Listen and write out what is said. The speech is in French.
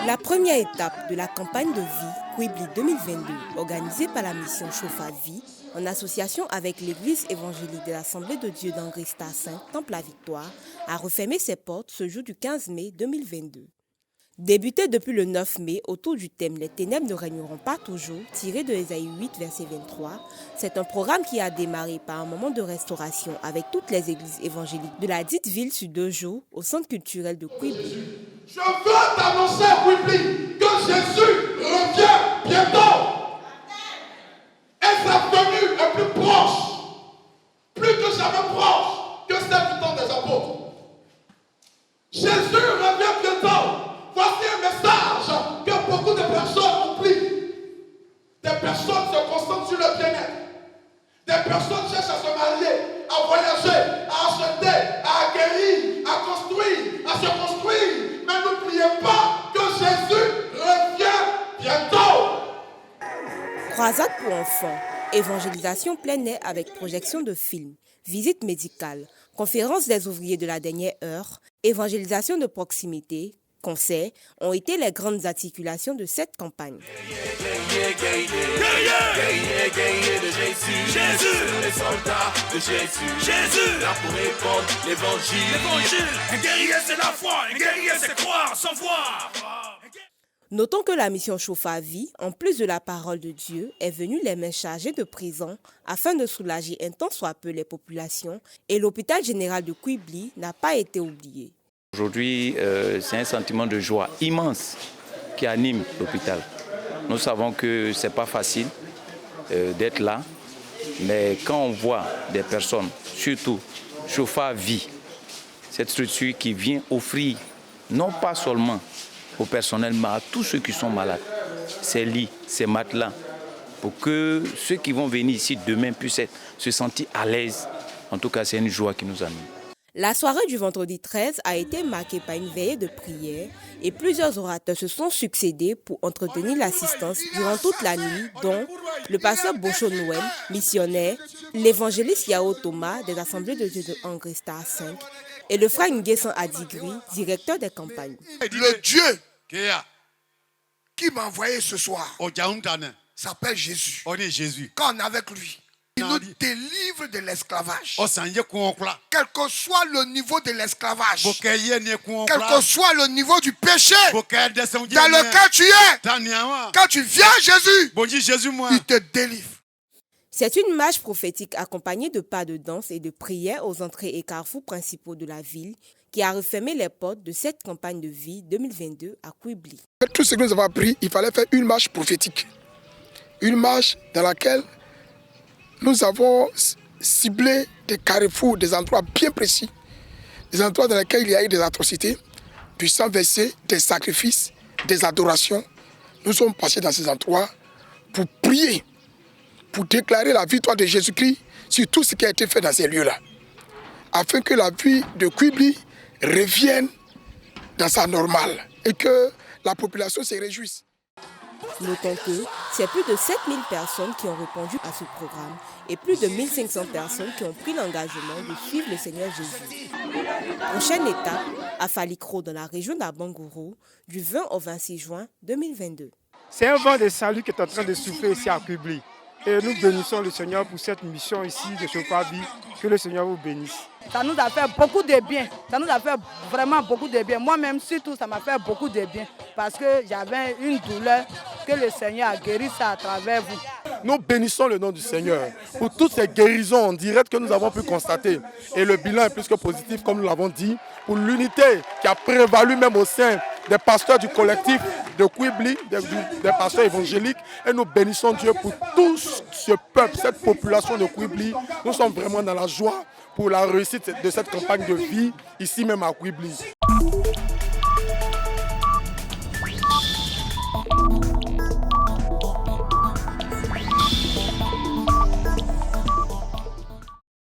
La première étape de la campagne de vie Kwibli 2022, organisée par la mission Chauffa Vie, en association avec l'église évangélique de l'Assemblée de Dieu d'Angrista 5, Temple la Victoire, a refermé ses portes ce jour du 15 mai 2022. Débuté depuis le 9 mai autour du thème « Les ténèbres ne régneront pas toujours », tiré de Ésaïe 8, verset 23, c'est un programme qui a démarré par un moment de restauration avec toutes les églises évangéliques de la dite ville sur 2 jours au centre culturel de Kwibli. Je veux t'annoncer, Kwibli, que Jésus revient bientôt. Et sa venue est plus proche, plus que jamais proche que celle du temps des apôtres. Jésus revient bientôt. Voici un message que beaucoup de personnes oublient. Des personnes se concentrent sur le bien-être. Des personnes cherchent à se marier, à voyager, à acheter, à acquérir, à construire, à se construire. Mais n'oubliez pas que Jésus revient bientôt. Croisade pour enfants, évangélisation plein air avec projection de films, visite médicale, conférence des ouvriers de la dernière heure, évangélisation de proximité, concerts ont été les grandes articulations de cette campagne. Jésus, les soldats de Jésus. Jésus, là pour répondre l'évangile. Un guerrier c'est la foi, un guerrier c'est croire sans voir. Notons que la mission Chauffa Vie, en plus de la parole de Dieu, est venue les mains chargées de présents afin de soulager un tant soit peu les populations et l'hôpital général de Kwibli n'a pas été oublié. Aujourd'hui, c'est un sentiment de joie immense qui anime l'hôpital. Nous savons que ce n'est pas facile d'être là, mais quand on voit des personnes, surtout Chauffa Vie, cette structure qui vient offrir, non pas seulement au personnel, mais à tous ceux qui sont malades, ces lits, ces matelas, pour que ceux qui vont venir ici demain puissent se sentir à l'aise. En tout cas, c'est une joie qui nous anime. La soirée du vendredi 13 a été marquée par une veillée de prière et plusieurs orateurs se sont succédés pour entretenir l'assistance durant toute la nuit, dont le pasteur Bocho Noël, missionnaire, l'évangéliste Yao Thomas des Assemblées de Dieu de Angrista 5 et le frère Nguessan Adigri, directeur des campagnes. Le Dieu qui m'a envoyé ce soir s'appelle Jésus. On est Jésus. Quand on est avec lui, il nous délivre de l'esclavage. Quel que soit le niveau de l'esclavage, quel que soit le niveau du péché dans lequel tu es, quand tu viens à Jésus, il te délivre. C'est une marche prophétique accompagnée de pas de danse et de prières aux entrées et carrefours principaux de la ville qui a refermé les portes de cette campagne de vie 2022 à Kwibli. Tout ce que nous avons appris, il fallait faire une marche prophétique. Une marche dans laquelle nous avons ciblé des carrefours, des endroits bien précis, des endroits dans lesquels il y a eu des atrocités, du sang versé, des sacrifices, des adorations. Nous sommes passés dans ces endroits pour prier, pour déclarer la victoire de Jésus-Christ sur tout ce qui a été fait dans ces lieux-là, afin que la vie de Kwibli revienne dans sa normale et que la population se réjouisse. Notons que c'est plus de 7000 personnes qui ont répondu à ce programme et plus de 1500 personnes qui ont pris l'engagement de suivre le Seigneur Jésus. Prochaine étape, à Falikro dans la région d'Abangoro, du 20 au 26 juin 2022. C'est un vent de salut qui est en train de souffler ici à Kwibli. Et nous bénissons le Seigneur pour cette mission ici de Chauffa Vie. Que le Seigneur vous bénisse. Ça nous a fait beaucoup de bien. Ça nous a fait vraiment beaucoup de bien. Moi-même, surtout, ça m'a fait beaucoup de bien. Parce que j'avais une douleur que le Seigneur a guéri ça à travers vous. Nous bénissons le nom du Seigneur pour toutes ces guérisons en direct que nous avons pu constater. Et le bilan est plus que positif, comme nous l'avons dit, pour l'unité qui a prévalu même au sein des pasteurs du collectif de Kwibli, des pasteurs évangéliques. Et nous bénissons Dieu pour tout ce peuple, cette population de Kwibli. Nous sommes vraiment dans la joie pour la réussite de cette campagne de vie, ici même à Kwibli.